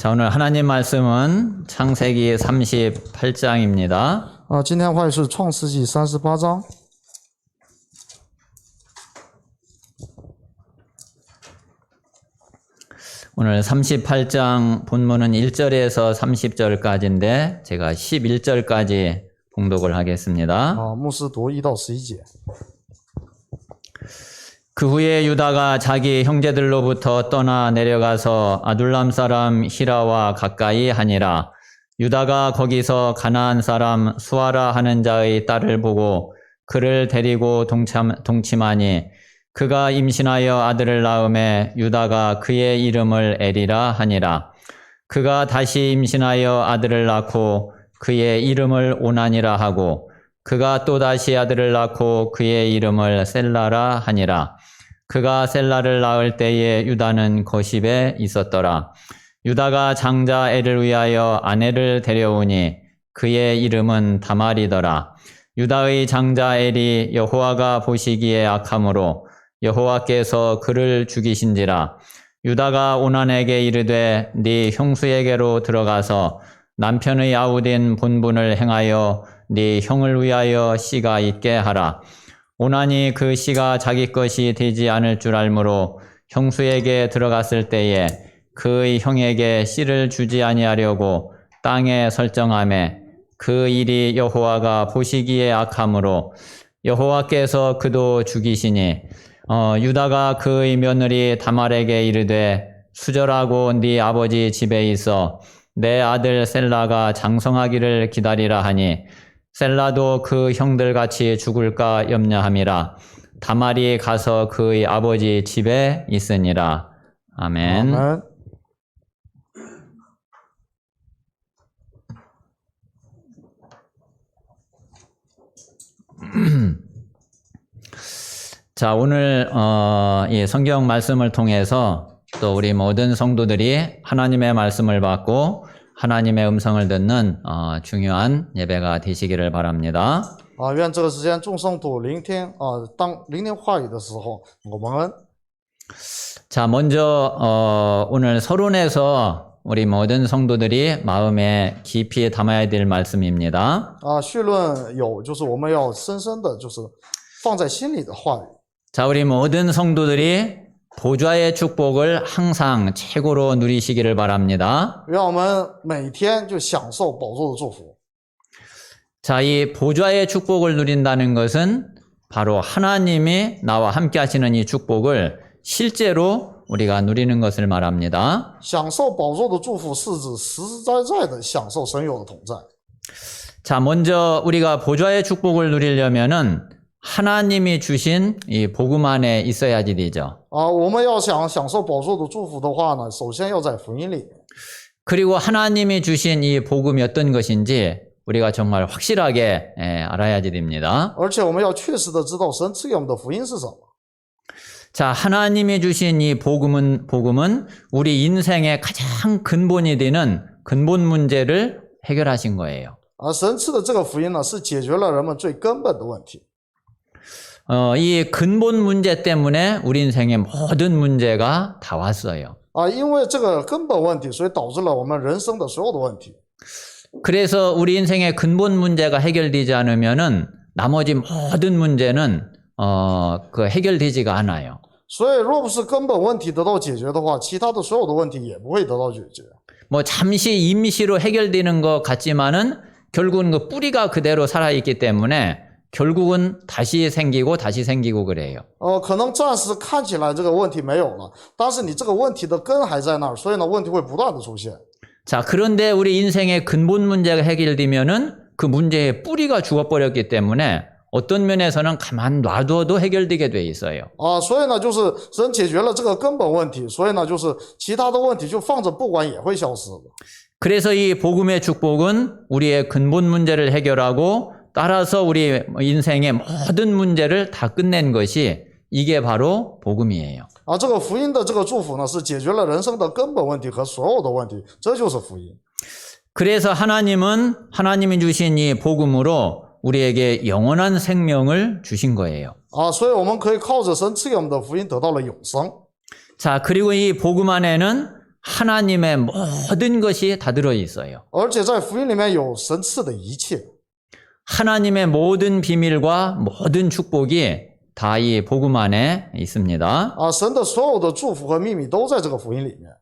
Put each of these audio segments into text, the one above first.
자, 오늘 하나님 말씀은 창세기 38장입니다. 今天话语是创世纪38章。 오늘 38장 본문은 1절에서 30절까지인데 제가 11절까지 봉독을 하겠습니다. 牧师读1到11节。 그 후에 유다가 자기 형제들로부터 떠나 내려가서 아둘람 사람 히라와 가까이 하니라. 유다가 거기서 가나안 사람 수아라 하는 자의 딸을 보고 그를 데리고 동침하니 그가 임신하여 아들을 낳음에 유다가 그의 이름을 에리라 하니라. 그가 다시 임신하여 아들을 낳고 그의 이름을 오난이라 하고 그가 또다시 아들을 낳고 그의 이름을 셀라라 하니라. 그가 셀라를 낳을 때에 유다는 거십에 있었더라. 유다가 장자 엘을 위하여 아내를 데려오니 그의 이름은 다말이더라. 유다의 장자 엘이 여호와가 보시기에 악함으로 여호와께서 그를 죽이신지라. 유다가 오난에게 이르되 네 형수에게로 들어가서 남편의 아우된 본분을 행하여 네 형을 위하여 씨가 있게 하라. 오난이 그 씨가 자기 것이 되지 않을 줄 알므로 형수에게 들어갔을 때에 그의 형에게 씨를 주지 아니하려고 땅에 설정하매 그 일이 여호와가 보시기에 악함으로 여호와께서 그도 죽이시니 유다가 그의 며느리 다말에게 이르되 수절하고 네 아버지 집에 있어 내 아들 셀라가 장성하기를 기다리라 하니 셀라도 그 형들같이 죽을까 염려함이라. 다말이 가서 그의 아버지 집에 있으니라. 아멘. 아멘. 자, 오늘 이 성경 말씀을 통해서 또 우리 모든 성도들이 하나님의 말씀을 받고 하나님의 음성을 듣는 중요한 예배가 되시기를 바랍니다. 愿这个时间众圣徒聆听当聆听话语的时候，我们 자, 먼저 오늘 서론에서 우리 모든 성도들이 마음에 깊이 담아야 될 말씀입니다. 绪论有就是我们要深深的就是放在心里的话语。 자, 우리 모든 성도들이 보좌의 축복을 항상 최고로 누리시기를 바랍니다. 愿我们每天就享受宝座的祝福。 자, 이 보좌의 축복을 누린다는 것은 바로 하나님이 나와 함께 하시는 이 축복을 실제로 우리가 누리는 것을 말합니다. 享受宝座的祝福是指实实在在的享受神有的同在。 자, 먼저 우리가 보좌의 축복을 누리려면은 하나님이 주신 이 복음 안에 있어야지 되죠. 我们要想享受宝座的祝福的话呢，首先要在福音里。 그리고 하나님이 주신 이 복음이 어떤 것인지 우리가 정말 확실하게 알아야지 됩니다. 而且我们要确实的知道神赐给我们的福音是什么。 자, 하나님이 주신 이 복음은 우리 인생의 가장 근본이 되는 근본 문제를 해결하신 거예요. 神赐的这个福音呢，是解决了人们最根本的问题。 이 근본 문제 때문에 우리 인생의 모든 문제가 다 왔어요. 因为这个根本问题，所以导致了我们人生的所有的问题。 그래서 우리 인생의 근본 문제가 해결되지 않으면은 나머지 모든 문제는 해결되지가 않아요. 所以若不是根本问题得到解决的话，其他的所有的问题也不会得到解决。 뭐 잠시 임시로 해결되는 것 같지만은 결국은 그 뿌리가 그대로 살아있기 때문에 결국은 다시 생기고 그래요. 可能暂时看起来这个问题没有了，但是你这个问题的根还在那儿，所以呢，问题会不断的出现。 자, 그런데 우리 인생의 근본 문제가 해결되면은 그 문제의 뿌리가 죽어버렸기 때문에 어떤 면에서는 가만 놔둬도 해결되게 돼 있어요. 所以呢，就是神解决了这个根本问题，所以呢，就是其他的问题就放着不管也会消失的。 그래서 이 복음의 축복은 우리의 근본 문제를 해결하고 따라서 우리 인생의 모든 문제를 다 끝낸 것이 이게 바로 복음이에요. 这个福音的这个祝福呢，是解决了人生的根本问题和所有的问题，这就是福音。 그래서 하나님이 주신 이 복음으로 우리에게 영원한 생명을 주신 거예요. 所以我们可以靠着神赐给我们的福音得到了永生。 자, 그리고 이 복음 안에는 하나님의 모든 것이 다 들어 있어요. 而且在福音里面有神赐的一切。 하나님의 모든 비밀과 모든 축복이 다 이 복음 안에 있습니다. 神的所有的祝福和秘密都在这个福音里面。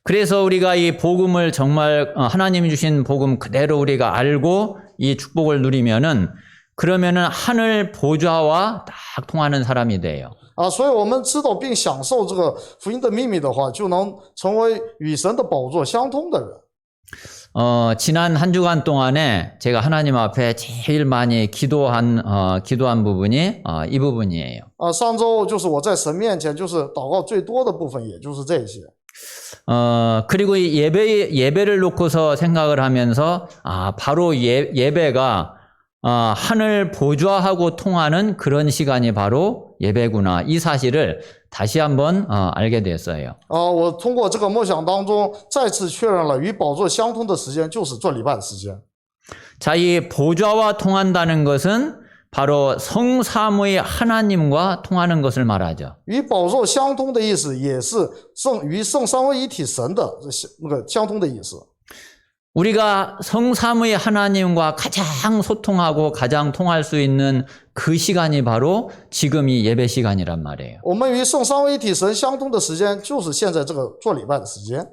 그래서 우리가 이 복음을 정말 하나님이 주신 복음 그대로 우리가 알고 이 축복을 누리면은 그러면은 하늘 보좌와 딱 통하는 사람이 돼요. 所以我们知道并享受这个福音的秘密的话，就能成为与神的宝座相通的人。 지난 한 주간 동안에 제가 하나님 앞에 제일 많이 기도한 부분이 이 부분이에요. 上周就是我在神面前就是祷告最多的部分，也就是这些。 그리고 이 예배를 놓고서 생각을 하면서 바로 예배가 하늘 보좌하고 통하는 그런 시간이 바로 예배구나. 이 사실을 다시 한번 알게 됐어요. 我通过这个默想当中再次确认了与宝座相通的时间就是做礼拜的时间。 자, 이 보좌와 통한다는 것은 바로 성삼위 하나님과 통하는 것을 말하죠. 与宝座相通的意思也是与圣三位一体神的那个相通的意思。 우리가 성삼위 하나님과 가장 소통하고 가장 통할 수 있는 그 시간이 바로 지금 이 예배 시간이란 말이에요. 我们与圣三位一体神相通的时间就是现在这个做礼拜的时间。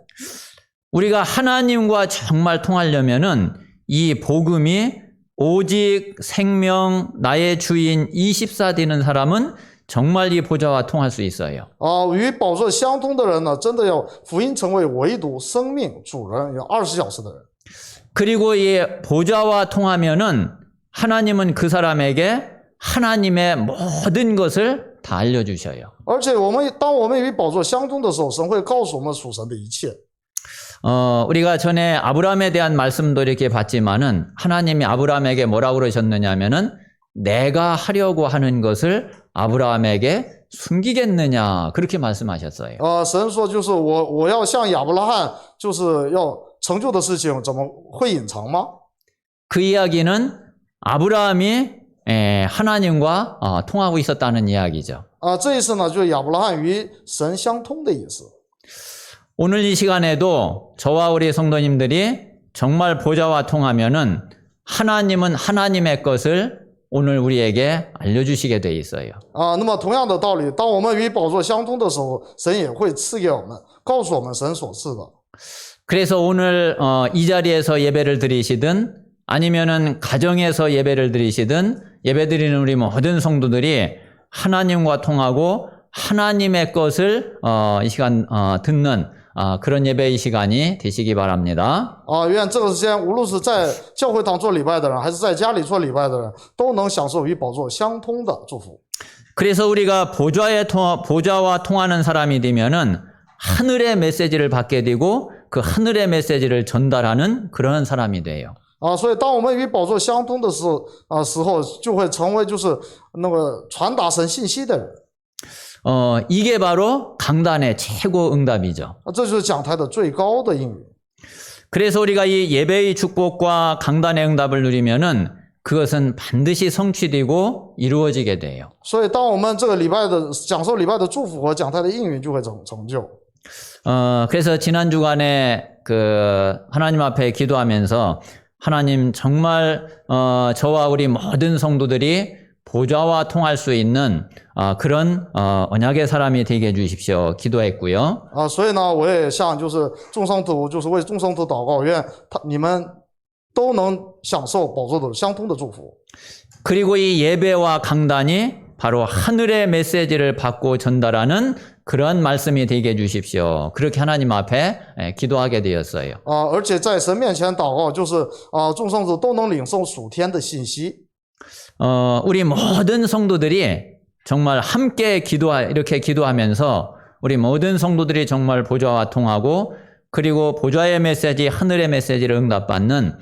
우리가 하나님과 정말 통하려면은 이 복음이 오직 생명 나의 주인 24 되는 사람은 정말 이 보좌와 통할 수 있어요. 与宝座相通的人呢，真的要福音成为唯独生命主人，有20小时的人。 그리고 이 보좌와 통하면은 하나님은 그 사람에게 하나님의 모든 것을 다 알려주셔요. 而且当我们与宝座相通的时候，神会告诉我们属神的一切。 우리가 전에 아브라함에 대한 말씀도 이렇게 봤지만은 하나님이 아브라함에게 뭐라고 그러셨느냐면은 내가 하려고 하는 것을 아브라함에게 숨기겠느냐 그렇게 말씀하셨어요. 神说就是我要向亚伯拉罕就是要成就的事情，怎么会隐藏吗？ 그 이야기는 아브라함이 하나님과 통하고 있었다는 이야기죠. 这意思呢，就是亚伯拉罕与神相通的意思。 오늘 이 시간에도 저와 우리 성도님들이 정말 보좌와 통하면은 하나님은 하나님의 것을 오늘 우리에게 알려주시게 돼 있어요. 那么同样的道理，当我们与宝座相通的时候，神也会赐给我们，告诉我们神所赐的。 그래서 오늘 이 자리에서 예배를 드리시든 아니면은 가정에서 예배를 드리시든 예배드리는 우리 모든 성도들이 하나님과 통하고 하나님의 것을 이 시간 듣는 그런 예배의 시간이 되시기 바랍니다. 愿这个时间，无论是在教会堂做礼拜的人，还是在家里做礼拜的人，都能享受与宝座相通的祝福。 그래서 우리가 보좌와 통하는 사람이 되면은 하늘의 메시지를 받게 되고 그 하늘의 메시지를 전달하는 그런 사람이 돼요. 所以当我们与宝座相通的时候，就会成为就是那个传达神信息的人。 이게 바로 강단의 최고 응답이죠. 这就是讲台的最高的应允。 그래서 우리가 이 예배의 축복과 강단의 응답을 누리면은 그것은 반드시 성취되고 이루어지게 돼요. 所以当我们这个礼拜的享受礼拜的祝福和讲台的应允，就会成就。 그래서 지난 주간에 그 하나님 앞에 기도하면서 하나님 정말 저와 우리 모든 성도들이 보좌와 통할 수 있는 그런 언약의 사람이 되게 해주십시오. 기도했고요. 所以呢，我也向就是众圣徒，就是为众圣徒祷告，愿你们都能享受宝座的相通的祝福。 그리고 이 예배와 강단이 바로 하늘의 메시지를 받고 전달하는 그런 말씀이 되게 해주십시오. 그렇게 하나님 앞에 기도하게 되었어요. 而且在神面前祷告，就是众圣徒都能领受属天的信息。 우리 모든 성도들이 정말 함께 이렇게 기도하면서 우리 모든 성도들이 정말 보좌와 통하고 그리고 보좌의 메시지, 하늘의 메시지를 응답받는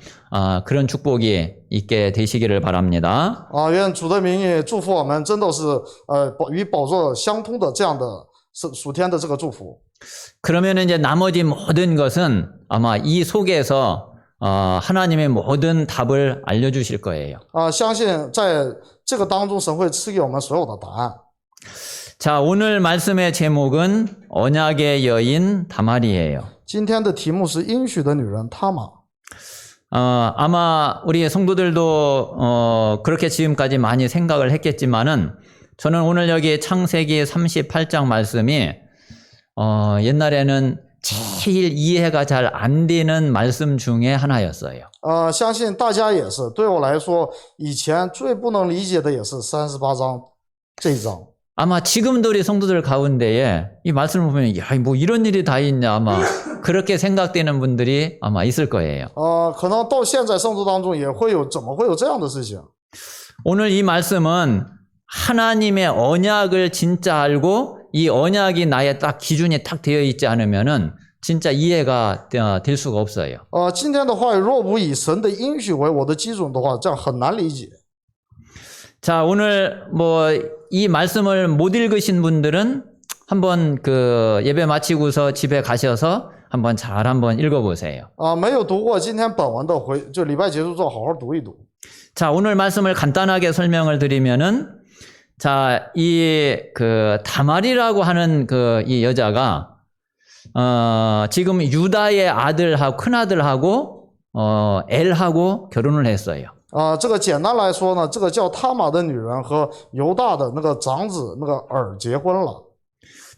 그런 축복이 있게 되시기를 바랍니다. 愿主的名义祝福我们，真的是与宝座相通的这样的属天的这个祝福。 그러면 이제 나머지 모든 것은 아마 이 속에서 하나님의 모든 답을 알려주실 거예요. 相信在这个当中，神会赐给我们所有的答案。 자, 오늘 말씀의 제목은 언약의 여인 다말이에요. 今天的题目是应许的女人他玛。 아마 우리 성도들도 그렇게 지금까지 많이 생각을 했겠지만은 저는 오늘 여기 창세기 38장 말씀이 옛날에는 제일 이해가 잘 안 되는 말씀 중에 하나였어요. 相信大家也是，对我来说，以前最不能理解的也是38章这一章。 아마 지금도 우리 성도들 가운데에 이 말씀을 보면 야, 뭐 이런 일이 다 있냐 아마 그렇게 생각되는 분들이 아마 있을 거예요. 可能到现在圣徒当中也会有，怎么会有这样的事情？ 오늘 이 말씀은 하나님의 언약을 진짜 알고 이 언약이 나의 딱 기준이 딱 되어 있지 않으면은 진짜 이해가 될 수가 없어요. 今天的话语若不以神的应许为我的基准的话，这样很难理解。 자, 오늘 뭐 이 말씀을 못 읽으신 분들은 한번 그 예배 마치고서 집에 가셔서 한번 잘 한번 읽어보세요. 没有读过今天本文的就礼拜结束之后好好读一读。 자, 오늘 말씀을 간단하게 설명을 드리면은 자, 이 그 다말이라고 하는 그 이 여자가 지금 유다의 아들하고 큰아들하고 엘하고 결혼을 했어요. 这个简单来说呢，这个叫他玛的女人和犹大的那个长子那个尔结婚了。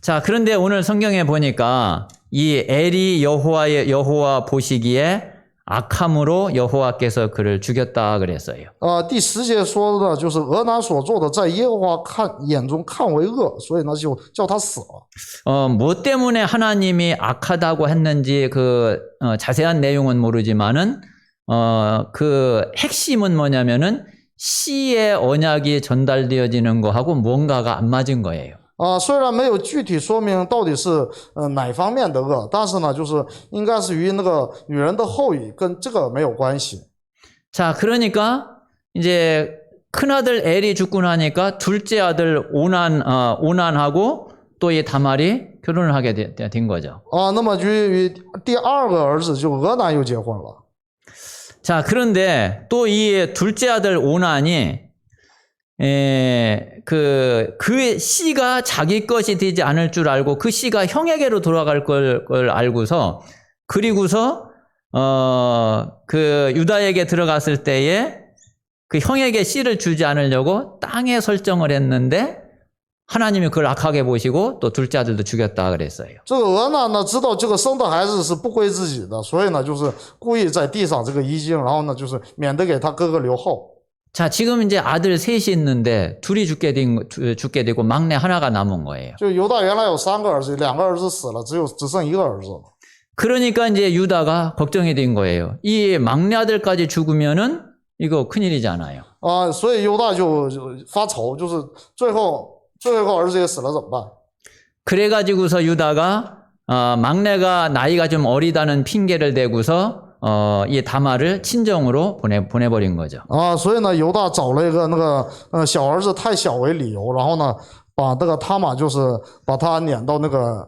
자, 그런데 오늘 성경에 보니까 이 엘이 여호와 보시기에 악함으로 여호와께서 그를 죽였다 그랬어요. 第10节说的就是俄南所做的，在耶和华眼中看为恶，所以呢就叫他死了。 뭐 때문에 하나님이 악하다고 했는지 그 자세한 내용은 모르지만은 그 핵심은 뭐냐면은 씨의 언약이 전달되어지는 거하고 뭔가가 안 맞은 거예요. 虽然没有具体说明到底是哪方面的恶，但是呢，就是应该是与那个女人的后裔跟这个没有关系。 자, 그러니까 이제 큰아들 엘이 죽고 나니까 둘째 아들 오난하고 또 이 다말이 결혼을 하게 된 거죠. 那么与第二个儿子就俄南又结婚了。 자, 그런데 또 이 둘째 아들 오난이 그 씨가 자기 것이 되지 않을 줄 알고 그 씨가 형에게로 돌아갈 걸 알고서 그리고서 그 유다에게 들어갔을 때에 그 형에게 씨를 주지 않으려고 땅에 설정을 했는데 하나님이 그걸 악하게 보시고 또 둘째 아들도 죽였다 그랬어요. 这个俄南呢知道这个生的孩子是不归自己的，所以呢就是故意在地上这个遗精，然后呢就是免得给他哥哥留后。 자, 지금 이제 아들 셋이 있는데 둘이 죽게 되고 막내 하나가 남은 거예요. 就犹大原来有3个儿子，2个儿子死了，只剩1个儿子了。 그러니까 이제 유다가 걱정이 된 거예요. 이 막내 아들까지 죽으면은 이거 큰일이잖아요. 所以犹大就发愁，就是最后儿子也死了怎么办？ 그래가지고서 유다가 막내가 나이가 좀 어리다는 핑계를 대고서 이 다말을 친정으로 보내버린 거죠. 所以呢，犹大找了一个那个小儿子太小为理由，然后呢，把这个他玛就是把他撵到那个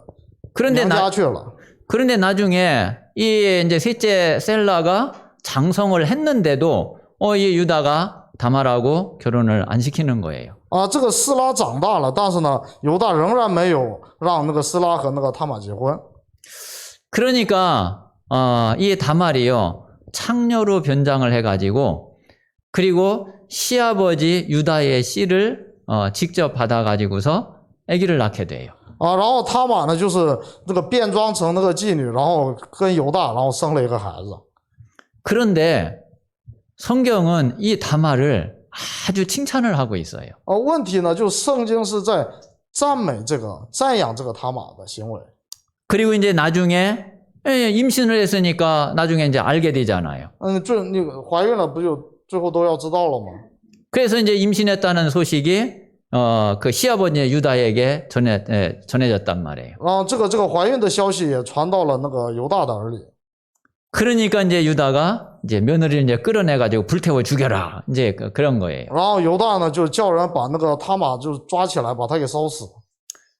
娘家去了。 그런데 나중에 이 이제 셋째 셀라가 장성을 했는데도 이 유다가 다말하고 결혼을 안 시키는 거예요. 这个斯拉长大了，但是呢，犹大仍然没有让那个斯拉和那个他玛结婚。 그러니까 이 다말이요 창녀로 변장을 해가지고 그리고 시아버지 유다의 씨를 직접 받아가지고서 아기를 낳게 돼요. 然后他玛呢就是那个变装成那个妓女，然后跟犹大，然后生了一个孩子。 그런데 성경은 이 다말을 아주 칭찬을 하고 있어요. 问题呢，就圣经是在赞扬这个他玛的行为。 그리고 이제 나중에 임신을 했으니까 나중에 이제 알게 되잖아요. 那个怀孕了不就最后都要知道了吗？ 그래서 이제 임신했다는 소식이 그 시아버지 유다에게 전해졌단 말이에요. 然后这个怀孕的消息也传到了那个犹大的耳里。 그러니까 이제 유다가 이제 며느리를 이제 끌어내가지고 불태워 죽여라 이제 그런 거예요. 然后犹大呢就叫人把那个他玛就抓起来，把他给烧死。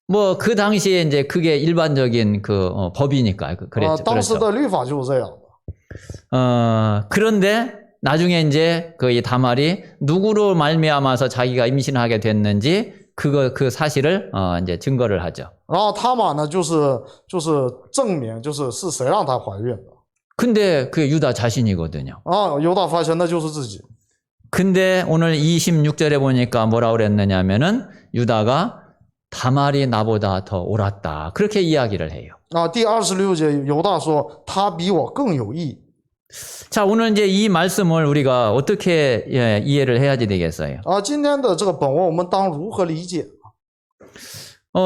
뭐 그 당시에 이제 그게 일반적인 그 법이니까 그랬죠. 当时的律法就是这样的。 그런데 나중에 이제 그 이 다말이 누구로 말미암아서 자기가 임신하게 됐는지 그 사실을 이제 증거를 하죠. 然后他玛呢，就是证明，是谁让她怀孕的 근데 그게 유다 자신이거든요. 啊？犹大发现那就是自己 근데 오늘 26절에 보니까 뭐라 그랬느냐면은 유다가 다말이 나보다 더 옳았다. 그렇게 이야기를 해요. 啊。第26节，犹大说他比我更有义。 자, 오늘 이제 이 말씀을 우리가 어떻게 이해를 해야지 되겠어요? 啊，今天的这个本文我们当如何理解？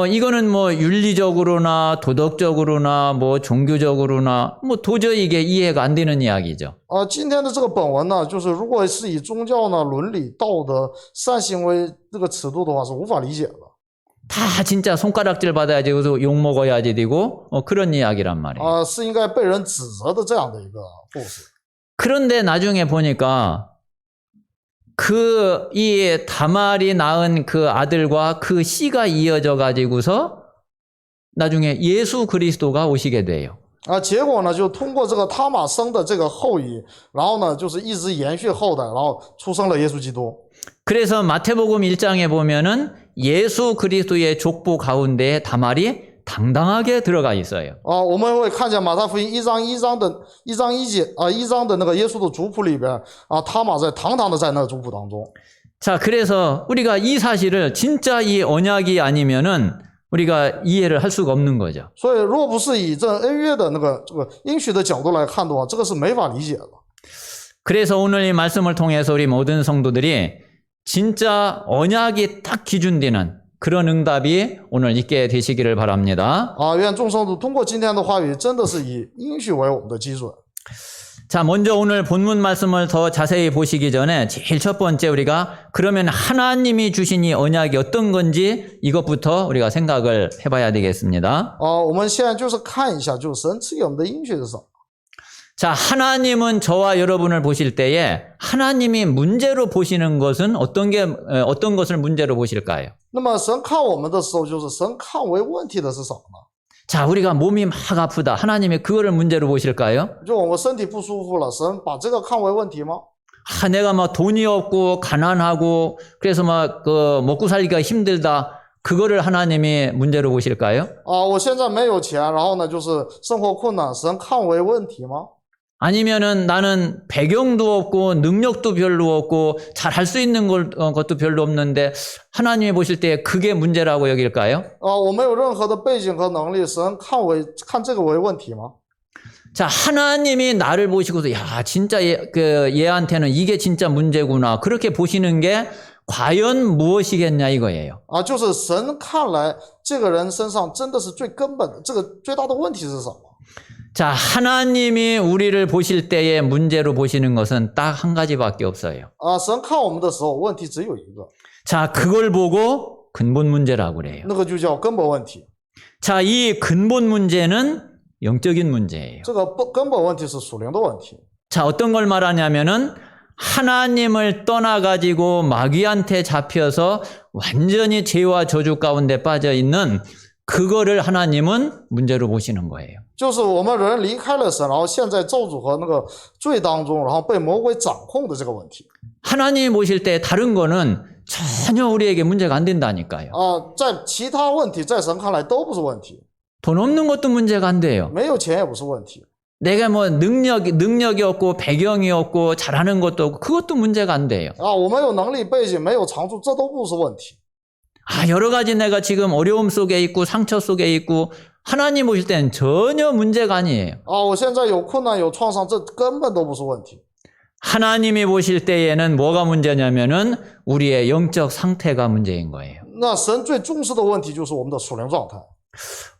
이거는 뭐 윤리적으로나 도덕적으로나 뭐 종교적으로나 뭐 도저히 이게 이해가 안 되는 이야기죠. 啊，今天的这个本文呢，就是如果是以宗教呢、伦理、道德、善行为这个尺度的话，是无法理解的。 다 진짜 손가락질 받아야지 그래서 욕 먹어야지 되고 그런 이야기란 말이에요. 啊，是应该被人指责的这样的一个故事。 그런데 나중에 보니까 이 다말이 낳은 그 아들과 그 씨가 이어져 가지고서 나중에 예수 그리스도가 오시게 돼요. 啊，结果呢，就通过这个他玛生的这个后裔，然后呢，就是一直延续后代，然后出生了耶稣基督。 그래서 마태복음 1장에 보면은 예수 그리스도의 족보 가운데 다말이 당당하게 들어가 있어요. 啊，我们会看见马太福音1章的那个耶稣的族谱里边啊，他玛堂堂的在那个族谱当中。 자, 그래서 우리가 이 사실을 진짜 이 언약이 아니면은 우리가 이해를 할 수가 없는 거죠. 所以，若不是以这恩约的这个应许的角度来看的话，这个是没法理解的。 그래서 오늘 이 말씀을 통해서 우리 모든 성도들이 진짜 언약이 딱 기준되는 그런 응답이 오늘 있게 되시기를 바랍니다. 啊，愿众圣徒通过今天的话语，真的是以应许为我们的基准。 자, 먼저 오늘 본문 말씀을 더 자세히 보시기 전에 제일 첫 번째 우리가 그러면 하나님이 주신 이 언약이 어떤 건지 이것부터 우리가 생각을 해봐야 되겠습니다. 我们现在就是看一下，就是神赐给我们的应许是什么。 자, 하나님은 저와 여러분을 보실 때에 하나님이 문제로 보시는 것은 어떤 것을 문제로 보실까요? 那么神看我们的时候，就是神看为问题的是什么呢？ 자, 우리가 몸이 막 아프다. 하나님이 그거를 문제로 보실까요? 就我们身体不舒服了，神把这个看为问题吗？ 내가 막 돈이 없고 가난하고 그래서 막 먹고 살기가 힘들다. 그거를 하나님이 문제로 보실까요? 啊，我现在没有钱，然后呢，就是生活困难，神看为问题吗？ 아니면은 나는 배경도 없고 능력도 별로 없고 잘 할 수 있는 것도 별로 없는데 하나님이 보실 때 그게 문제라고 여길까요? 啊，我没有任何的背景和能力，神看这个为问题吗？ 자, 하나님이 나를 보시고서 야, 진짜 얘한테는 이게 진짜 문제구나. 그렇게 보시는 게 과연 무엇이겠냐 이거예요. 啊，就是神看来这个人身上真的是最根本的，这个最大的问题是什么？ 자, 하나님이 우리를 보실 때에 문제로 보시는 것은 딱 한 가지밖에 없어요. 啊，神看我们的时候，问题只有一个， 자, 그걸 보고 근본 문제라고 그래요. 那个就叫根本问题。 자, 이 근본 문제는 영적인 문제예요. 这个根本问题是属灵的问题。 자, 어떤 걸 말하냐면은 하나님을 떠나가지고 마귀한테 잡혀서 완전히 죄와 저주 가운데 빠져 있는 그거를 하나님은 문제로 보시는 거예요. 就是我们人离开了神，然后陷在咒诅和那个罪当中，然后被魔鬼掌控的这个问题。 하나님이 보실 때 다른 거는 전혀 우리에게 문제가 안 된다니까요. 啊，在其他问题，在神看来都不是问题， 돈 없는 것도 문제가 안 돼요. 没有钱也不是问题。 내가 뭐 능력이 없고 배경이 없고 잘하는 것도 없고 그것도 문제가 안 돼요. 啊，我没有能力背景，没有长处，这都不是问题。 여러 가지 내가 지금 어려움 속에 있고 상처 속에 있고 하나님 보실 때는 전혀 문제가 아니에요. 啊，我现在有困难有创伤，这根本都不是问题。 하나님이 보실 때에는 뭐가 문제냐면은 우리의 영적 상태가 문제인 거예요. 那神最重视的问题就是我们的属灵状态。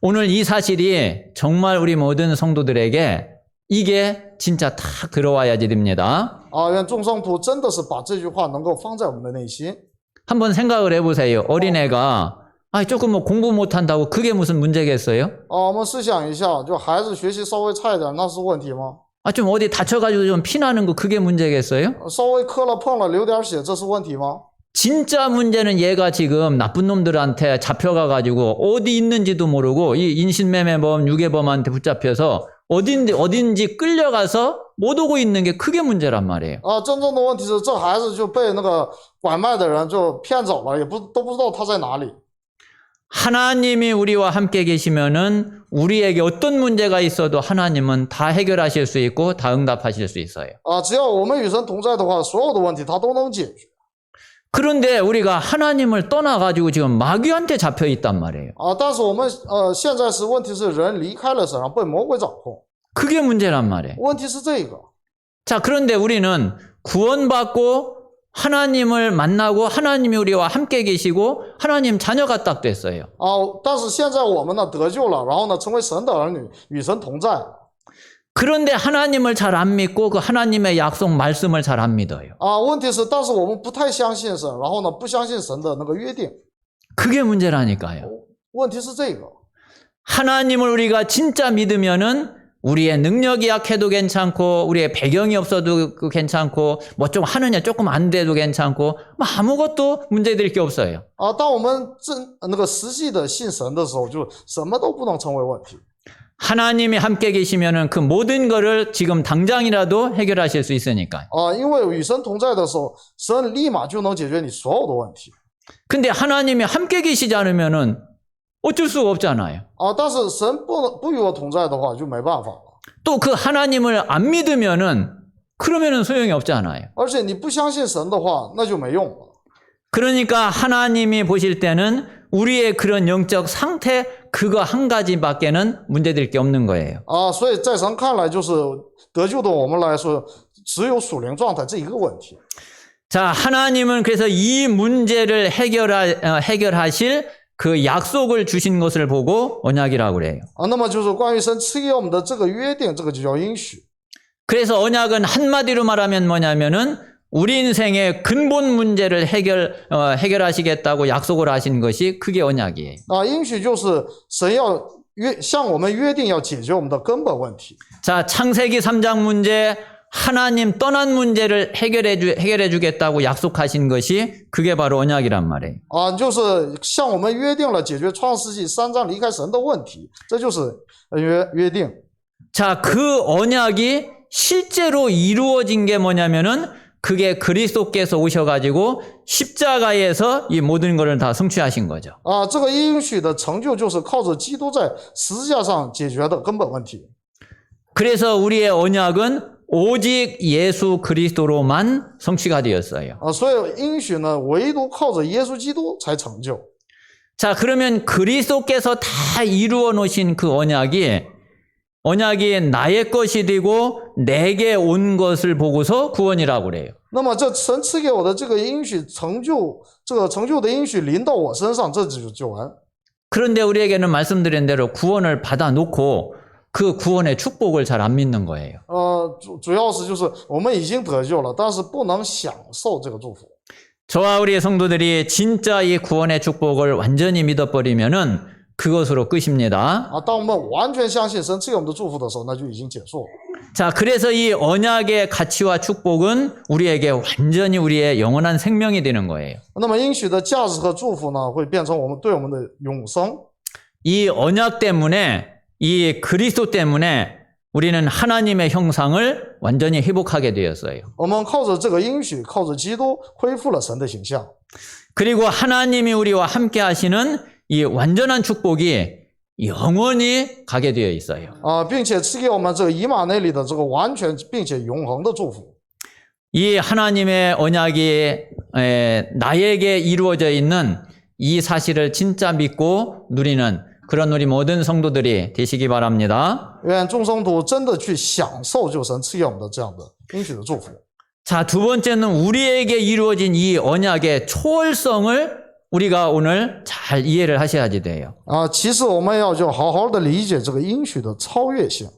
오늘 이 사실이 정말 우리 모든 성도들에게 이게 진짜 탁 들어와야지 됩니다. 啊，愿众圣徒真的是把这句话能够放在我们的内心。 한번 생각을 해보세요. 어린애가 조금 뭐 공부 못한다고 그게 무슨 문제겠어요? 啊，我们试想一下，就孩子学习稍微差一点，那是问题吗？ 좀 어디 다쳐가지고 좀 피나는 거 그게 문제겠어요? 稍微磕了碰了流点血，这是问题吗？ 진짜 문제는 얘가 지금 나쁜 놈들한테 잡혀가가지고 어디 있는지도 모르고 이 인신매매범, 유괴범한테 붙잡혀서 어딘지 끌려가서 못 오고 있는 게 크게 문제란 말이에요. 真正的问题是这孩子就被那个拐卖的人就骗走了，都不知道他在哪里。 하나님이 우리와 함께 계시면은 우리에게 어떤 문제가 있어도 하나님은 다 해결하실 수 있고 다 응답하실 수 있어요. 只要我们与神同在的话，所有的问题他都能解决。 그런데 우리가 하나님을 떠나가지고 지금 마귀한테 잡혀 있단 말이에요. 但是我们现在是问题是人离开了神，被魔鬼掌控。 그게 문제란 말이에요. 问题是这个。 자, 그런데 우리는 구원받고 하나님을 만나고 하나님이 우리와 함께 계시고 하나님 자녀가 딱 됐어요. 但是现在我们呢得救了，然后呢成为神的儿女，与神同在。 그런데 하나님을 잘 안 믿고 그 하나님의 약속 말씀을 잘 안 믿어요. 问题是，但是我们不太相信神，然后呢不相信神的那个约定。 그게 문제라니까요. 问题是这个。 하나님을 우리가 진짜 믿으면은 우리의 능력이 약해도 괜찮고 우리의 배경이 없어도 괜찮고 뭐 좀 하느냐 조금 안 돼도 괜찮고 뭐 아무것도 문제될 게 없어요. 当我们那个实际的信神的时候，就什么都不能成为问题。 하나님이 함께 계시면은 그 모든 거를 지금 당장이라도 해결하실 수 있으니까. 因为与神同在的时候，神立马就能解决你所有的问题。 근데 하나님이 함께 계시지 않으면은 어쩔 수가 없잖아요. 但是神不与我同在的话，就没办法了。 또 그 하나님을 안 믿으면은 그러면은 소용이 없잖아요. 而且你不相信神的话，那就没用了。 그러니까 하나님이 보실 때는 우리의 그런 영적 상태 그거 한 가지밖에는 문제될 게 없는 거예요. 所以在神看来，就是得救的我们来说，只有属灵状态这一个问题。 자, 하나님은 그래서 이 문제를 해결하실 그 약속을 주신 것을 보고 언약이라고 그래요. 那么就是关于神赐给我们的这个约定，这个就叫应许。 그래서 언약은 한마디로 말하면 뭐냐면은 우리 인생의 근본 문제를 해결하시겠다고 약속을 하신 것이 그게 언약이에요. 应许就是神要向我们约定要解决我们的根本问题。 자, 창세기 3장 문제 하나님 떠난 문제를 해결해 주겠다고 약속하신 것이 그게 바로 언약이란 말이에요. 就是向我们约定了解决创世纪3章离开神的问题，这就是约定。 자, 그 언약이 실제로 이루어진 게 뭐냐면은 그게 그리스도께서 오셔가지고 십자가에서 이 모든 것을 다 성취하신 거죠. 这个应许的成就就是靠着基督在十字架上解决的根本问题。 그래서 우리의 언약은 오직 예수 그리스도로만 성취가 되었어요. 所以应许呢，唯独靠着耶稣基督才成就。 자, 그러면 그리스도께서 다 이루어 놓으신 그 언약이 나의 것이 되고 내게 온 것을 보고서 구원이라고 그래요. 那么这神赐给我的这个应许成就，这个成就的应许临到我身上，这就是救恩。 그런데 우리에게는 말씀드린 대로 구원을 받아놓고 그 구원의 축복을 잘 안 믿는 거예요. 主要是就是我们已经得救了，但是不能享受这个祝福。 저와 우리의 성도들이 진짜 이 구원의 축복을 완전히 믿어버리면은 그것으로 끝입니다. 当我们完全相信神赐给我们的祝福的时候，那就已经结束了。 자, 그래서 이 언약의 가치와 축복은 우리에게 완전히 우리의 영원한 생명이 되는 거예요. 那么应许的价值和祝福呢，会变成我们对我们的永生。 이 언약 때문에 이 그리스도 때문에 우리는 하나님의 형상을 완전히 회복하게 되었어요. 我们靠着这个应许，靠着基督恢复了神的形象。 그리고 하나님이 우리와 함께 하시는 이 완전한 축복이 영원히 가게 되어 있어요. 并且赐给我们这个以马内利的这个完全并且永恒的祝福。 이 하나님의 언약이 나에게 이루어져 있는 이 사실을 진짜 믿고 누리는 그런 우리 모든 성도들이 되시기 바랍니다. 愿众圣徒真的去享受救神赐给我们的这样的应许的祝福。 자, 두 번째는 우리에게 이루어진 이 언약의 초월성을 우리가 오늘 잘 이해를 하셔야지 돼요. 其次我们要就好好的理解这个应许的超越性。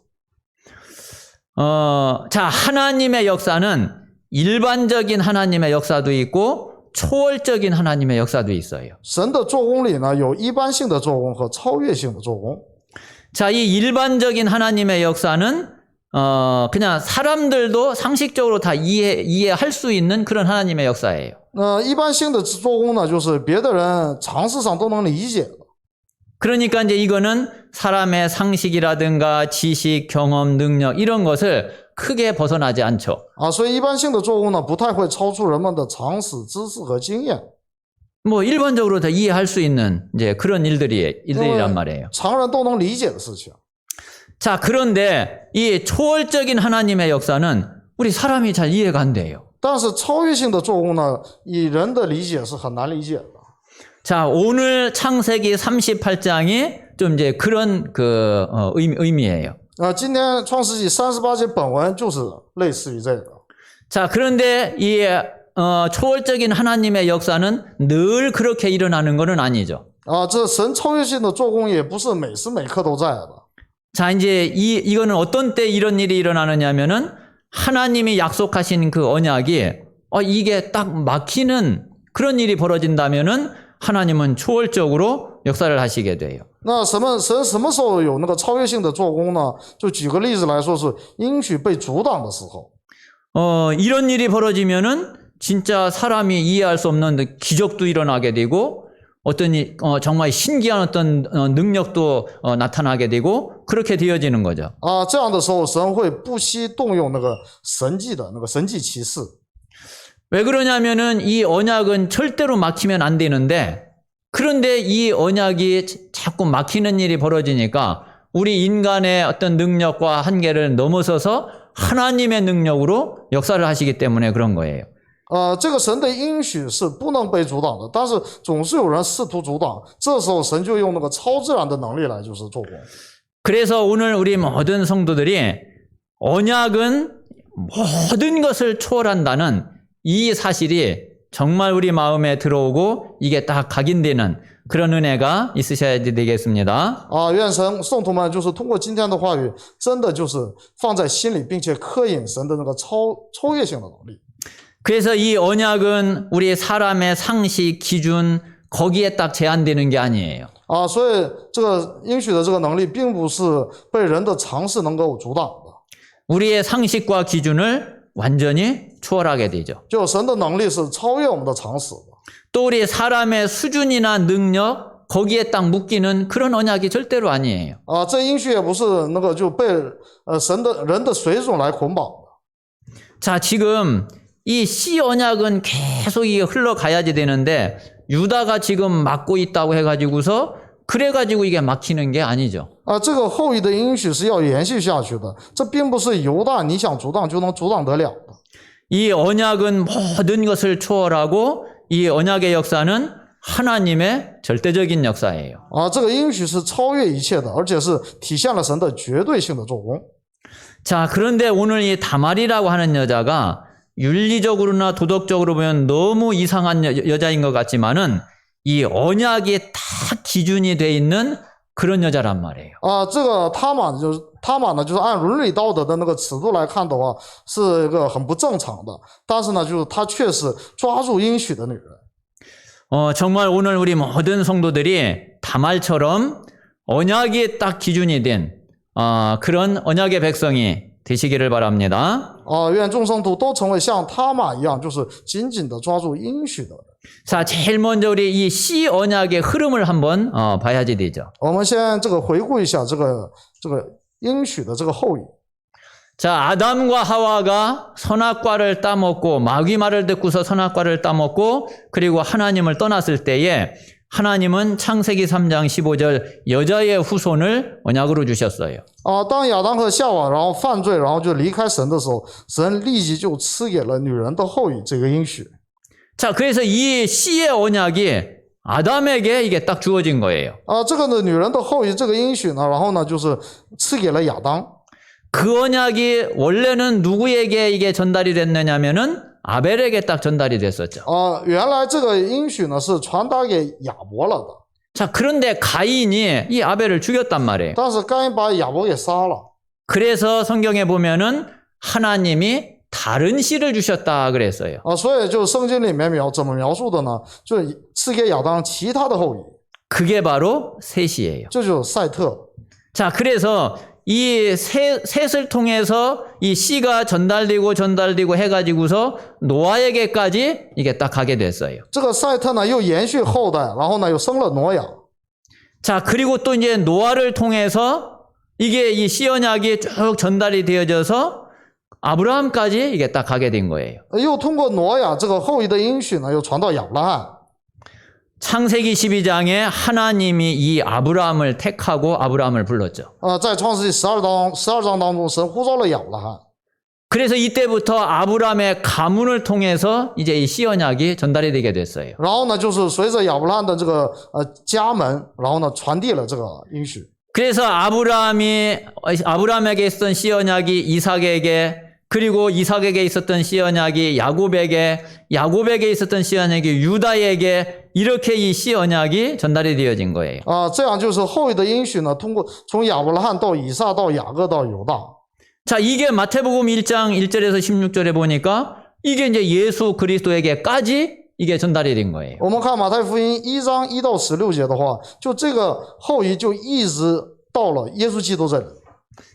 자, 하나님의 역사는 일반적인 하나님의 역사도 있고 초월적인 하나님의 역사도 있어요. 神的做工里呢，有一般性的做工和超越性的做工。 자, 이 일반적인 하나님의 역사는 그냥 사람들도 상식적으로 다 이해할 수 있는 그런 하나님의 역사예요. 一般性的做工呢，就是别的人常识上都能理解的。 그러니까 이제 이거는 사람의 상식이라든가 지식, 경험, 능력 이런 것을 크게 벗어나지 않죠. 所以一般性的作物呢，不太会超出人们的常识、知识和经验。 뭐 일반적으로 다 이해할 수 있는 이제 그런 일들이란 말이에요. 常人都能理解的事情。 자, 그런데 이 초월적인 하나님의 역사는 우리 사람이 잘 이해가 안 돼요. 但是超越性的作物呢，以人的理解是很难理解的。 자, 오늘 창세기 38장이 좀 이제 그런 의미예요. 今天创世纪38节本文就是类似于这个。 자, 그런데 이 초월적인 하나님의 역사는 늘 그렇게 일어나는 것은 아니죠. 这神超越性的做工也不是每时每刻都在的。 자, 이제 이거는 어떤 때 이런 일이 일어나느냐면은 하나님이 약속하신 그 언약이 이게 딱 막히는 그런 일이 벌어진다면은 하나님은 초월적으로 역사를 하시게 돼요. 那神什么时候有那个超越性的做工呢？就举个例子来说，是应许被阻挡的时候。 이런 일이 벌어지면은 진짜 사람이 이해할 수 없는 기적도 일어나게 되고 어떤 정말 신기한 어떤 능력도 나타나게 되고 그렇게 되어지는 거죠. 这样的时候，神会不惜动用那个神迹的那个神迹奇事。 왜 그러냐면은 이 언약은 절대로 막히면 안 되는데 그런데 이 언약이 자꾸 막히는 일이 벌어지니까 우리 인간의 어떤 능력과 한계를 넘어서서 하나님의 능력으로 역사를 하시기 때문에 그런 거예요. 这个神的应许是不能被阻挡的，但是总是有人试图阻挡，这时候神就用那个超自然的能力来就是做工。 그래서 오늘 우리 모든 성도들이 언약은 모든 것을 초월한다는 이 사실이 정말 우리 마음에 들어오고 이게 딱 각인되는 그런 은혜가 있으셔야 되겠습니다. 愿神圣徒们就是通过今天的话语，真的就是放在心里，并且刻印神的那个超越性的能力。 그래서 이 언약은 우리 사람의 상식, 기준 거기에 딱 제한되는 게 아니에요. 所以这个应许的这个能力，并不是被人的常识能够阻挡的。 우리의 상식과 기준을 완전히 초월하게 되죠. 就神的能力是超越我们的常识的。 또 우리 사람의 수준이나 능력 거기에 딱 묶이는 그런 언약이 절대로 아니에요. 这应许也不是那个就被人的水准来捆绑的。 자, 지금 이 씨 언약은 계속 이게 흘러가야지 되는데 유다가 지금 막고 있다고 해가지고서 그래가지고 이게 막히는 게 아니죠. 这个后裔的应许是要延续下去的，这并不是犹大你想阻挡就能阻挡得了的。 이 언약은 모든 것을 초월하고 이 언약의 역사는 하나님의 절대적인 역사예요. 这个应许是超越一切的，而且是体现了神的绝对性的做工。 자, 그런데 오늘 이 다말이라고 하는 여자가 윤리적으로나 도덕적으로 보면 너무 이상한 여자인 것 같지만은 이 언약이 다 기준이 돼 있는 그런 여자란 말이에요. 这个他玛呢，就是按伦理道德的那个尺度来看的话，是一个很不正常的。但是呢，就是她确实抓住应许的女人。 정말 오늘 우리 모든 성도들이 다말처럼 언약이 딱 기준이 된 그런 언약의 백성이 되시기를 바랍니다. 愿众圣徒都成为像他玛一样，就是紧紧的抓住应许的人。 자, 제일 먼저 우리 이 씨 언약의 흐름을 한번 봐야지 되죠. 我们先回顾一下这个应许的这个后裔。 자, 아담과 하와가 선악과를 따먹고 마귀 말을 듣고서 선악과를 따먹고 그리고 하나님을 떠났을 때에 하나님은 창세기 3장 15절 여자의 후손을 언약으로 주셨어요. 当亚当和夏娃然后犯罪，然后就离开神的时候，神立即就赐给了女人的后裔这个应许。 자, 그래서 이 씨의 언약이 아담에게 이게 딱 주어진 거예요. 这个呢，女人的后裔这个应许呢，然后呢就是赐给了亚当。 그 언약이 원래는 누구에게 이게 전달이 됐느냐면은 아벨에게 딱 전달이 됐었죠. 原来这个应许呢是传达给亚伯了的。 자, 그런데 가인이 이 아벨을 죽였단 말이에요. 但是该隐把亚伯给杀了。 그래서 성경에 보면은 하나님이 다른 씨를 주셨다 그랬어요. 所以就圣经里面怎么描述的呢？就赐给亚当其他的后裔， 그게 바로 셋이에요. 这就是赛特。 자, 그래서 이 셋을 통해서 이 씨가 전달되고 해가지고서 노아에게까지 이게 딱 가게 됐어요. 这个赛特呢又延续后代，然后呢又生了挪亚。 자, 그리고 또 이제 노아를 통해서 이게 이 시언약이 쭉 전달이 되어져서 아브라함까지 이게 딱 가게 된 거예요. 又通过挪亚这个后裔的应许呢，又传到亚伯拉罕。 창세기 12장에 하나님이 이 아브라함을 택하고 아브라함을 불렀죠. 在创世纪12章当中，神呼召了亚伯拉罕。 그래서 이때부터 아브라함의 가문을 통해서 이제 이 시언약이 전달이 되게 됐어요. 然后呢，就是随着亚伯拉罕的这个家门，然后呢传递了这个应许。 그래서 아브라함에게 있었던 시언약이 이삭에게, 그리고 이삭에게 있었던 시언약이 야곱에게, 야곱에게 있었던 시언약이 유다에게, 이렇게 이 시언약이 전달이 되어진 거예요. 这样就是后裔的应许呢，通过从亚伯拉罕到以撒到雅各到犹大。 자, 이게 마태복음 1장 1절에서 16절에 보니까 이게 이제 예수 그리스도에게까지 이게 전달이 된 거예요. 我们看马太福音1章1到16节的话，就这个后裔就一直到了耶稣基督这里。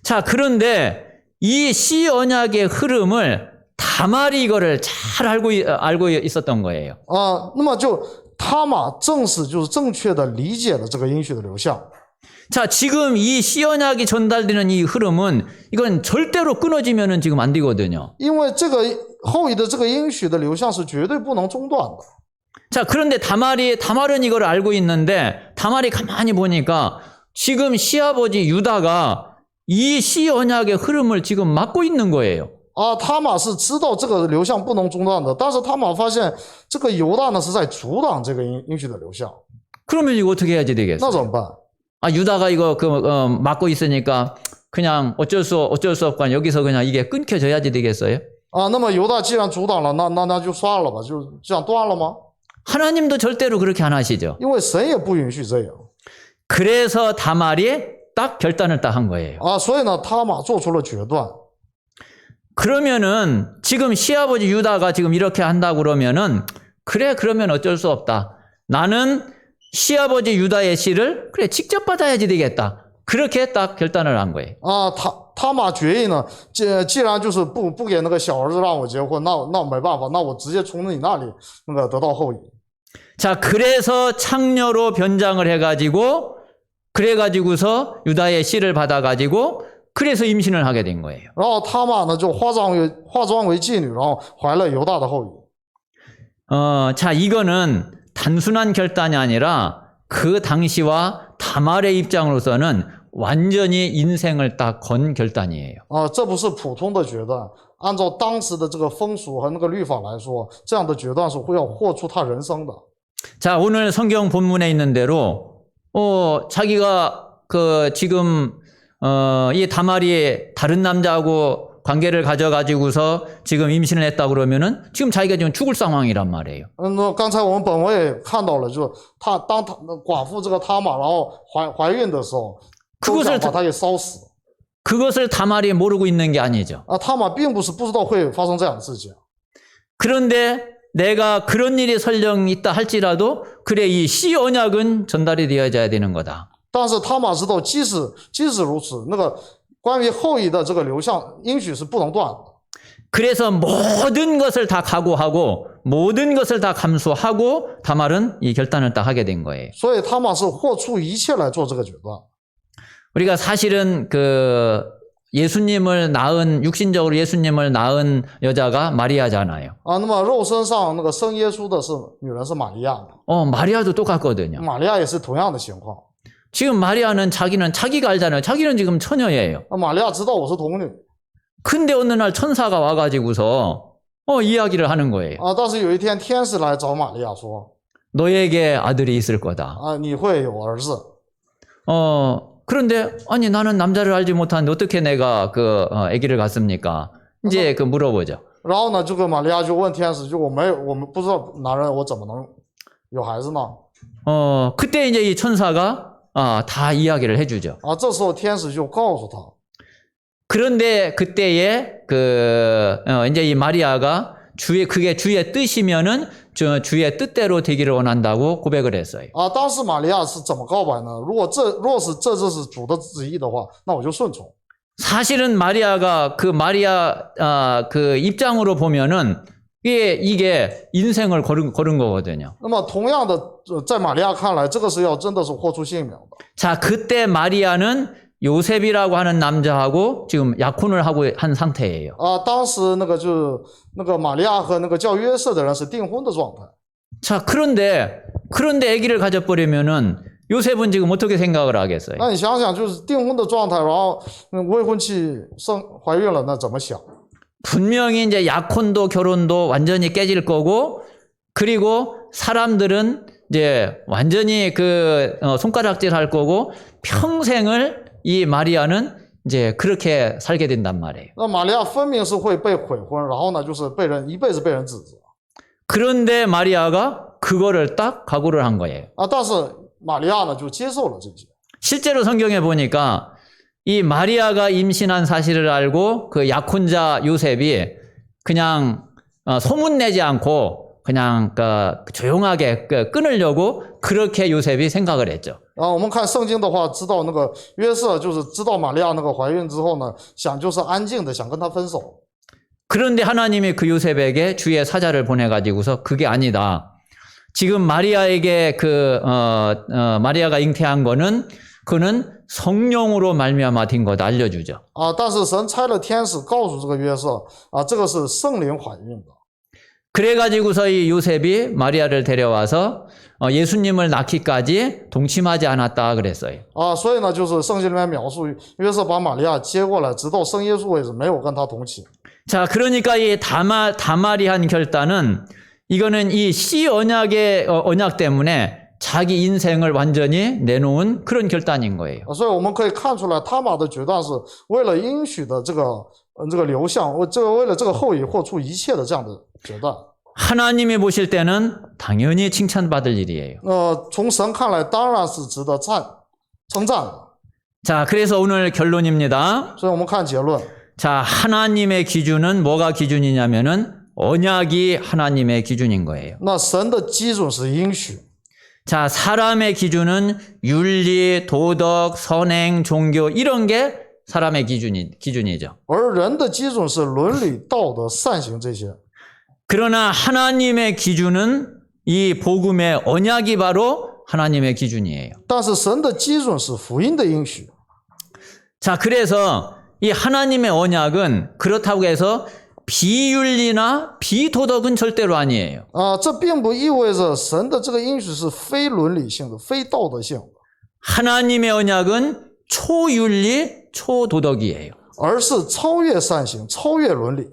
자, 그런데 이 시언약의 흐름을 다말이 이거를 잘 알고 있었던 거예요. 那么就他玛正是就是正确的理解了这个应许的流向。 자, 지금 이 시언약이 전달되는 이 흐름은 이건 절대로 끊어지면은 지금 안 되거든요. 因为这个后裔的这个应许的流向是绝对不能中断的。 자, 그런데 다말은 이걸 알고 있는데 다말이 가만히 보니까 지금 시아버지 유다가 이 시언약의 흐름을 지금 막고 있는 거예요. 他玛是知道这个流向不能中断的，但是他玛发现这个犹大呢是在阻挡这个应许的流向。 그러면 이거 어떻게 해야지 那 되겠어요? 怎么办？ 유다가 이거 막고 있으니까 그냥 어쩔 수 없고 여기서 그냥 이게 끊겨져야지 되겠어요? 那么犹大既然阻挡了，那就算了吧，就这样断了吗？ 하나님도 절대로 그렇게 안 하시죠. 因为神也不允许这样。 그래서 다말이 딱 결단을 딱 한 거예요. 所以呢，他玛做出了决断。 그러면은 지금 시아버지 유다가 지금 이렇게 한다고 그러면은 그래, 그러면 어쩔 수 없다. 나는 시아버지 유다의 씨를 그래 직접 받아야지 되겠다. 그렇게 딱 결단을 한 거예요. 他玛决议呢，既然就是不给那个小儿子让我结婚，那没办法，那我直接从你那里那个得到后裔。 자, 그래서 창녀로 변장을 해가지고 그래가지고서 유다의 씨를 받아가지고 그래서 임신을 하게 된 거예요. 然后他玛呢就化妆为妓女，然后怀了犹大的后裔。 자, 이거는 단순한 결단이 아니라 그 당시와 다말의 입장으로서는 완전히 인생을 딱 건 결단이에요. 这不是普通的决断，按照当时的这个风俗和那个律法来说，这样的决断是会要豁出他人生的。 자, 오늘 성경 본문에 있는 대로 자기가 지금 이 다말이 다른 남자하고 관계를 가져가지고서 지금 임신을 했다 그러면은 지금 자기가 지금 죽을 상황이란 말이에요. 那刚才我们本文也看到了，就是当寡妇这个他玛，然后怀孕的时候，都想把她给烧死。 그것을 다말이 모르고 있는 게 아니죠. 他玛并不是不知道会发生这样的事情。 그런데 내가 그런 일이 설령 있다 할지라도 그래, 이 씨 언약은 전달이 되어져야 되는 거다. 但是他玛知道，即使如此，那个关于后裔的这个流向应许是不能断的。 그래서 모든 것을 다 각오하고 모든 것을 다 감수하고 다말은 이 결단을 딱 하게 된 거예요. 所以他玛是豁出一切来做这个决断。 우리가 사실은 육신적으로 예수님을 낳은 여자가 마리아잖아요. 那么肉身上那个生耶稣的女人是玛利亚。 마리아도 똑같거든요. 玛利亚也是同样的情况。 지금 마리아는 자기가 알잖아요. 자기는 지금 처녀예요. 玛利亚知道我是童女。 근데 어느 날 천사가 와가지고서 이야기를 하는 거예요. 但是有一天天使来找玛利亚说， 너에게 아들이 있을 거다. 你会有儿子。 그런데 아니 나는 남자를 알지 못하는데 어떻게 내가 아기를 갖습니까? 이제 물어보죠. 然后呢，这个玛利亚就问天使，就我们不知道男人，我怎么能有孩子呢？ 그때 이제 이 천사가 다 이야기를 해주죠. 这时候天使就告诉他。 그런데 그때에 이제 이 마리아가 그게 주의 뜻이면은 주의 뜻대로 되기를 원한다고 고백을 했어요. 当时玛利亚是怎么告白呢？若是这是主的旨意的话，那我就顺从。 사실은 마리아 입장으로 보면은 이게 인생을 걸은 거거든요. 那么同样的，在玛利亚看来，这个是要真的是豁出性命的。 자, 그때 마리아는 요셉이라고 하는 남자하고 지금 약혼을 하고 한 상태예요. 当时那个就是那个玛利亚和那个叫约瑟的人是订婚的状态。 자, 그런데 아기를 가져버리면은 요셉은 지금 어떻게 생각을 하겠어요? 那你想想，就是订婚的状态，然后未婚妻怀孕了，那怎么想？ 분명히 이제 약혼도 결혼도 완전히 깨질 거고, 그리고 사람들은 이제 완전히 손가락질 할 거고, 평생을 이 마리아는 이제 그렇게 살게 된단 말이에요. 那玛利亚分明是会被悔婚，然后呢，就是一辈子被人指责。 그런데 마리아가 그거를 딱 각오를 한 거예요. 但是玛利亚呢就接受了这些。 실제로 성경에 보니까 이 마리아가 임신한 사실을 알고 그 약혼자 요셉이 그냥 소문내지 않고 그냥 조용하게 끊으려고 그렇게 요셉이 생각을 했죠. 我们看圣经的话，知道那个约瑟就是知道玛利亚那个怀孕之后呢，想就是安静的想跟她分手。 그런데 하나님이 그 요셉에게 주의 사자를 보내가지고서 그게 아니다. 지금 마리아에게 마리아가 잉태한 거는 그는 성령으로 말미암아 된 거다 알려주죠. 但是神差了天使告诉这个约瑟，这个是圣灵怀孕的。 그래가지고서 이 요셉이 마리아를 데려와서 예수님을 낳기까지 동침하지 않았다 그랬어요. 所以呢，就是圣经里面描述约瑟把玛利亚接过来，直到生耶稣为止，没有跟他同寝。 자, 그러니까 이 다말이 한 결단은 이거는 이 씨 언약의 언약 때문에 자기 인생을 완전히 내놓은 그런 결단인 거예요. 所以我们可以看出来，他玛的决断是为了应许的这个流向，为了这个后裔豁出一切的这样的决断。 하나님이 보실 때는 당연히 칭찬받을 일이에요. 从神看来，当然是值得称赞的。 자, 그래서 오늘 결론입니다. 所以我们看结论。 자, 하나님의 기준은 뭐가 기준이냐면은 언약이 하나님의 기준인 거예요. 那神的基准是应许。 자, 사람의 기준은 윤리, 도덕, 선행, 종교 이런 게 사람의 기준이죠. 而人的基准是伦理、道德、善行这些。 그러나 하나님의 기준은 이 복음의 언약이 바로 하나님의 기준이에요. 但是神的基准是福音的应许。 자, 그래서 이 하나님의 언약은 그렇다고 해서 비윤리나 비도덕은 절대로 아니에요. 这并不意味着神的这个应许是非伦理性的、非道德性的。 하나님의 언약은 초윤리, 초도덕이에요. 而是超越善行、超越伦理。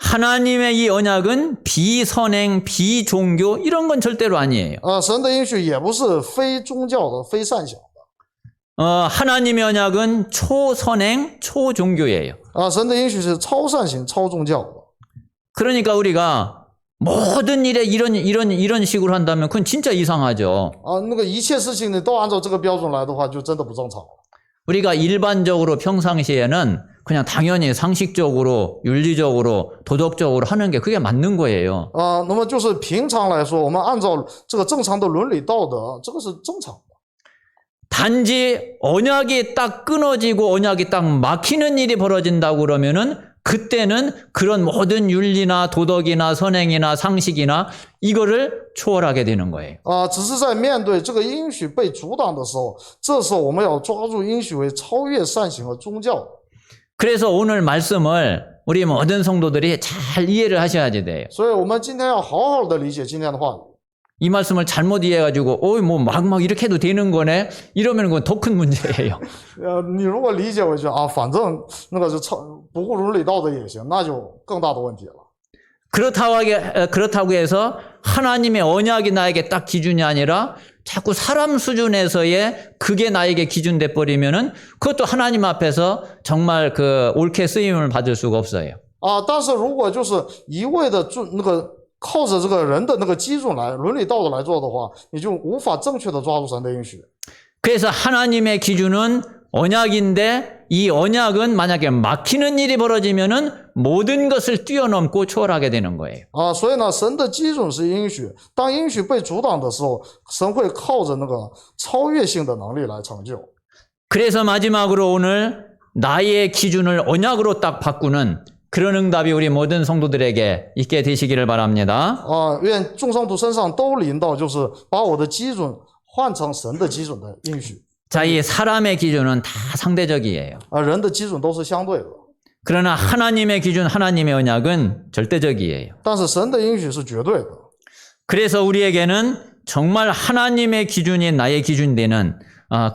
하나님의 이 언약은 비선행, 비종교 이런 건 절대로 아니에요. 神的应许也不是非宗教的、非善行的。 하나님의 언약은 초선행, 초종교예요. 神的应许是超善行、超宗教的。 그러니까 우리가 모든 일에 이런 식으로 한다면 그건 진짜 이상하죠. 那个一切事情你都按照这个标准来的话，就真的不正常。 우리가 일반적으로 평상시에는 그냥 당연히 상식적으로, 윤리적으로, 도덕적으로 하는 게 그게 맞는 거예요. 那么就是平常来说，我们按照这个正常的伦理道德，这个是正常的。 단지 언약이 딱 끊어지고 언약이 딱 막히는 일이 벌어진다고 그러면은 그때는 그런 모든 윤리나 도덕이나 선행이나 상식이나 이거를 초월하게 되는 거예요. 只是在面对这个应许被阻挡的时候，这时候我们要抓住应许为超越善行和宗教。 그래서 오늘 말씀을 우리 모든 성도들이 잘 이해를 하셔야 돼요. 所以我们今天要好好的理解今天的话语。 이 말씀을 잘못 이해해가지고 막 이렇게 해도 되는 거네 이러면 그건 더 큰 문제예요. 你如果理解为就反正那个是不顾伦理道德也行，那就更大的问题了。 그렇다고 해서 하나님의 언약이 나에게 딱 기준이 아니라 자꾸 사람 수준에서의 그게 나에게 기준 돼 버리면은 그것도 하나님 앞에서 정말 옳게 쓰임을 받을 수가 없어요. 但是如果就是一味的靠着这个人的那个基准来伦理道德来做的话，你就无法正确的抓住神的应许。 그래서 하나님의 기준은 언약인데 이 언약은 만약에 막히는 일이 벌어지면은 모든 것을 뛰어넘고 초월하게 되는 거예요. 所以呢，神的基准是应许，当应许被阻挡的时候，神会靠着那个超越性的能力来成就。 그래서 마지막으로 오늘 나의 기준을 언약으로 딱 바꾸는 그런 응답이 우리 모든 성도들에게 있게 되시기를 바랍니다. 愿众圣徒身上都临到，就是把我的基准换成神的基准的应许。 자, 이 사람의 기준은 다 상대적이에요. 人的基准都是相对的， 그러나 하나님의 기준, 하나님의 언약은 절대적이에요. 但是神的应许是绝对的。 그래서 우리에게는 정말 하나님의 기준이 나의 기준이 되는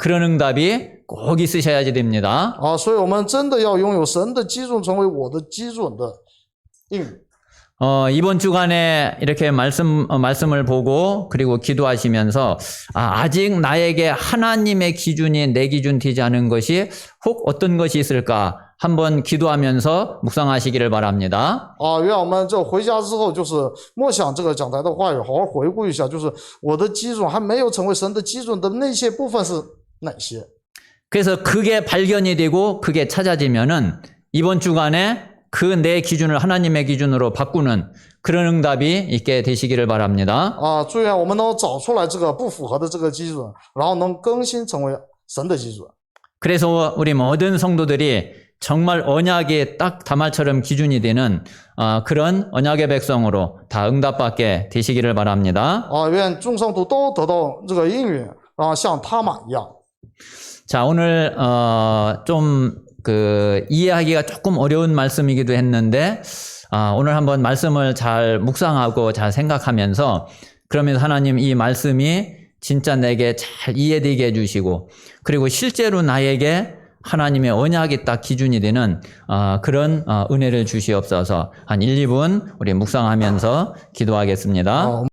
그런 응답이 꼭 있으셔야지 됩니다. 所以我们真的要拥有神的基准成为我的基准的应许。 이번 주간에 이렇게 말씀을 보고 그리고 기도하시면서 아직 나에게 하나님의 기준이 내 기준 되지 않은 것이 혹 어떤 것이 있을까 한번 기도하면서 묵상하시기를 바랍니다. 愿我们这回家之后就是默想这个讲台的话语，好好回顾一下，就是我的基准还没有成为神的基准的那些部分是哪些？ 그래서 그게 발견이 되고 그게 찾아지면은 이번 주간에 그 내 기준을 하나님의 기준으로 바꾸는 그런 응답이 있게 되시기를 바랍니다. 祝愿我们能找出来这个不符合的这个基准，然后能更新成为神的基准。 그래서 우리 모든 성도들이 정말 언약이 딱 다말처럼 기준이 되는 그런 언약의 백성으로 다 응답받게 되시기를 바랍니다. 愿众圣徒都得到这个应允，像他玛一样。 자, 오늘 좀 이해하기가 조금 어려운 말씀이기도 했는데 오늘 한번 말씀을 잘 묵상하고 잘 생각하면서 그러면서 하나님 이 말씀이 진짜 내게 잘 이해되게 해주시고 그리고 실제로 나에게 하나님의 언약이 딱 기준이 되는 그런 은혜를 주시옵소서. 한 1, 2분 우리 묵상하면서 기도하겠습니다.